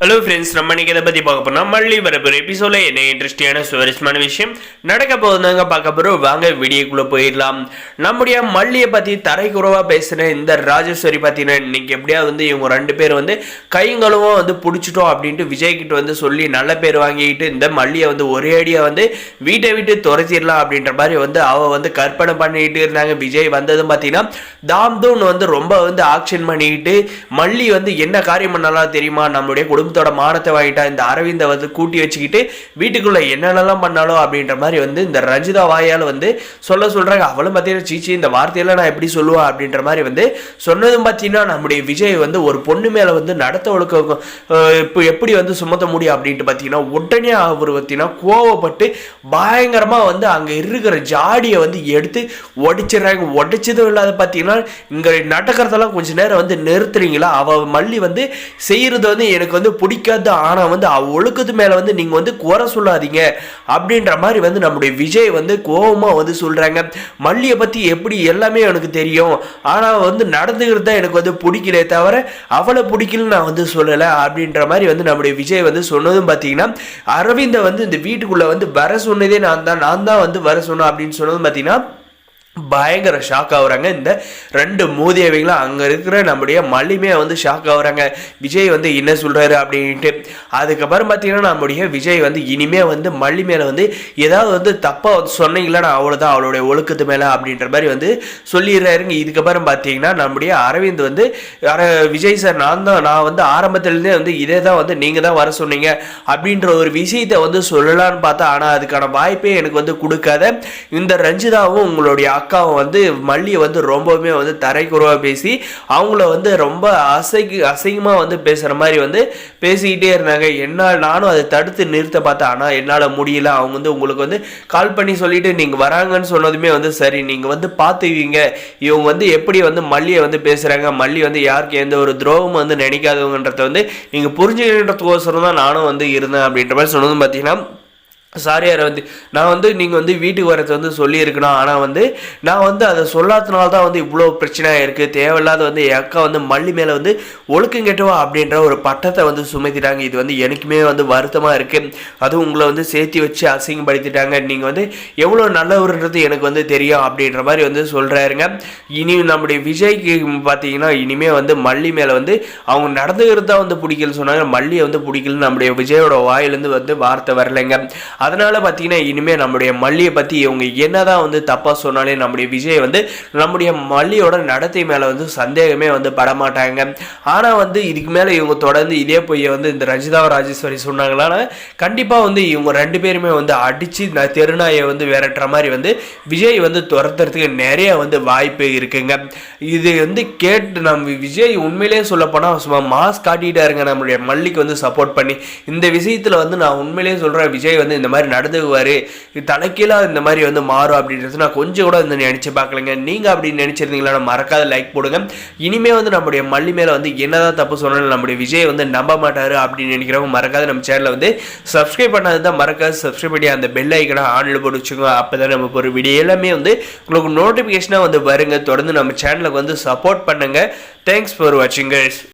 Hello friends, நம்ம இன்னைக்கு இதை பற்றி பார்க்க போனால் மல்லி வரப்போகிற எபிசோடில் என்ன இன்ட்ரெஸ்டிங்கான சுவாரஸ்யமான விஷயம் நடக்க போகுதுங்க பார்க்க போகிறோம். வாங்க வீடியோக்குள்ளே போயிடலாம். நம்முடைய மல்லியை பற்றி தரைக்குறவாக பேசுகிற இந்த ராஜேஸ்வரி பார்த்தீங்கன்னா இன்னைக்கு எப்படியா இவங்க ரெண்டு பேர் கைங்களும் பிடிச்சிட்டோம் அப்படின்ட்டு விஜய்கிட்ட சொல்லி நல்ல பேர் வாங்கிக்கிட்டு இந்த மல்லியை ஒரே அடியாக வீட்டை விட்டு துரத்திடலாம் அப்படின்ற மாதிரி அவள் கற்பனை பண்ணிக்கிட்டு இருந்தாங்க. விஜய் வந்ததும் பார்த்தீங்கன்னா தாம்தூன் ரொம்ப ஆக்ஷன் பண்ணிக்கிட்டு மல்லி என்ன காரியம் பண்ணலாம் தெரியுமா, நம்மளுடைய குடும்பத்தோட மானத்தை வாங்கிட்டா, இந்த அரவிந்தை கூட்டி வச்சுக்கிட்டு வீட்டுக்குள்ள என்னென்னலாம் பண்ணாலும் அப்படின்ற மாதிரி இந்த ரஞ்சிதா வாயால் சொல்றாங்க. அவளும் பார்த்தீங்கன்னா சீச்சி இந்த வார்த்தையெல்லாம் நான் எப்படி சொல்லுவா அப்படின்ற மாதிரி சொன்னதும் பார்த்தீங்கன்னா நம்முடைய விஜய் ஒரு பொண்ணு மேல நடத்த ஒழுக்க இப்போ எப்படி சுமத்த முடியும் அப்படின்ட்டு பார்த்தீங்கன்னா உடனே அவர் பார்த்தீங்கன்னா கோவப்பட்டு பயங்கரமா அங்க இருக்கிற ஜாடியை எடுத்து உடைச்சிடுறாங்க. உடைச்சதும் இல்லாத பார்த்தீங்கன்னா இங்க நடக்கிறதெல்லாம் கொஞ்ச நேரம் நிறுத்துறீங்களா, அவ மல்லி செய்யறது எனக்கு பிடிக்காது, ஆனா ஒழுக்கத்து மேல நீங்க குறை சொல்லாதீங்க அப்படின்ற மாதிரி நம்முடைய விஜய் கோவமா சொல்றாங்க. மல்லியை பத்தி எப்படி எல்லாமே எனக்கு தெரியும், ஆனா நடந்துகிறது தான் எனக்கு பிடிக்கல தவிர அவளை பிடிக்கல நான் சொல்லல அப்படின்ற மாதிரி நம்முடைய விஜய் சொன்னதும் பாத்தீங்கன்னா அரவிந்த இந்த வீட்டுக்குள்ள வர சொன்னதே நான் தான் வர சொன்னேன் அப்படின்னு சொன்னதும் பாத்தீங்கன்னா பயங்கர ஷாக் ஆகுறாங்க. இந்த ரெண்டு மூதியவைகளும் அங்க இருக்கிற நம்முடைய மல்லிமே ஷாக் ஆகுறாங்க. விஜய் என்ன சொல்றாரு அப்படின்ட்டு. அதுக்கப்புறம் பார்த்தீங்கன்னா நம்முடைய விஜய் இனிமே மல்லி மேல ஏதாவது தப்பா சொன்னீங்களா நான் அவ்வளவுதான் அவளுடைய ஒழுக்கத்து மேல அப்படின்ற மாதிரி சொல்லிடுறாருங்க. இதுக்கப்புறம் பார்த்தீங்கன்னா நம்முடைய அரவிந்த் விஜய் சார் நான் ஆரம்பத்திலிருந்தே இதே தான் நீங்க தான் வர சொன்னீங்க அப்படின்ற ஒரு விஷயத்தை சொல்லலான்னு பார்த்தா, ஆனா அதுக்கான வாய்ப்பே எனக்கு கொடுக்காத இந்த ரஞ்சிதாவும் உங்களுடைய அக்காவும் மல்லியை ரொம்பவுமே தரைக்குறவா பேசி அவங்கள ரொம்ப அசிங்கமா பேசுற மாதிரி பேசிக்கிட்டே இருந்தாங்க. என்னால் நானும் அதை தடுத்து நிறுத்த பார்த்தேன், ஆனா என்னால முடியல. அவங்க உங்களுக்கு கால் பண்ணி சொல்லிட்டு நீங்க வராங்கன்னு சொன்னதுமே சரி நீங்க பார்த்துவீங்க இவங்க எப்படி மல்லியை பேசுறாங்க, மல்லி யாருக்கு எந்த ஒரு துரோகம் நினைக்காதவங்கன்றத நீங்க புரிஞ்சுக்கிறதுக்கோசரம் தான் நானும் இருந்தேன் அப்படின்ற மாதிரி சொன்னதும் பார்த்தீங்கன்னா சாரி அரவிந்த், நான் நீங்கள் வீட்டுக்கு வரது சொல்லியிருக்கணும், ஆனால் நான் அதை சொல்லாதனால தான் இவ்வளோ பிரச்சனையாக இருக்குது. தேவையில்லாத என் அக்கா மல்லி மேலே ஒழுக்கம் கெட்டவா அப்படின்ற ஒரு பட்டத்தை சுமத்திட்டாங்க. இது எனக்குமே வருத்தமாக இருக்குது. அதுவும் உங்களை சேர்த்து வச்சு அசிங்கப்படுத்திட்டாங்க. நீங்கள் எவ்வளோ நல்லவர்ன்றது எனக்கு தெரியும் அப்படின்ற மாதிரி சொல்கிறாருங்க. இனி நம்முடைய விஜய்க்கு பார்த்தீங்கன்னா இனிமே மல்லி மேலே அவங்க நடந்துக்கிறது தான் பிடிக்கலன்னு சொன்னாங்க. மல்லியை பிடிக்கலன்னு நம்முடைய விஜயோட வாயிலேருந்து வார்த்தை வரலைங்க. அதனால பார்த்தீங்கன்னா இனிமே நம்முடைய மல்லியை பற்றி இவங்க என்னதான் தப்பா சொன்னாலே நம்முடைய விஜய் நம்முடைய மல்லியோட நடத்தை மேலே சந்தேகமே படமாட்டாங்க. ஆனால் இதுக்கு மேலே இவங்க தொடர்ந்து இதே போய் இந்த ரஞ்சிதா ராஜேஸ்வரி சொன்னாங்களான்னா கண்டிப்பாக இவங்க ரெண்டு பேருமே அடித்து தெருநாயை விரட்டுற மாதிரி விஜய் துரத்துறதுக்கு நிறைய வாய்ப்பு இருக்குங்க. இது கேட்டு நம்ம விஜய் உண்மையிலே சொல்ல போனால் சும்மா மாஸ் காட்டிட்டாருங்க நம்மளுடைய மல்லிக்கு சப்போர்ட் பண்ணி. இந்த விஷயத்தில் நான் உண்மையிலே சொல்கிறேன், விஜய் இந்த மாதிரி நடந்துக்குவாரு, தலைக்கீழா இந்த மாதிரி மாறும் அப்படின்றது நான் கொஞ்சம் கூட நினைச்சு பார்க்கலங்க. நீங்க அப்படி நினைச்சிருந்தீங்களா மறக்காத லைக் போடுங்க. இனிமே நம்முடைய மல்லி மேல என்னதான் தப்பு சொன்னாலும் நம்முடைய விஜய் நம்ப மாட்டாரு அப்படின்னு நினைக்கிறவங்க மறக்காத நம்ம சேனலை சப்ஸ்கிரைப் பண்ணாதான் மறக்காத சப்ஸ்கிரைப் பண்ணி அந்த பெல் ஐக்கனை ஆன்ல போட்டு வச்சுக்கோங்க. அப்பதான் நமக்கு ஒரு வீடியோ எல்லாமே உங்களுக்கு நோட்டிபிகேஷனா வருங்க. தொடர்ந்து நம்ம சேனலுக்கு சப்போர்ட் பண்ணுங்க. தேங்க்ஸ் ஃபார் வாட்சிங் கைஸ்.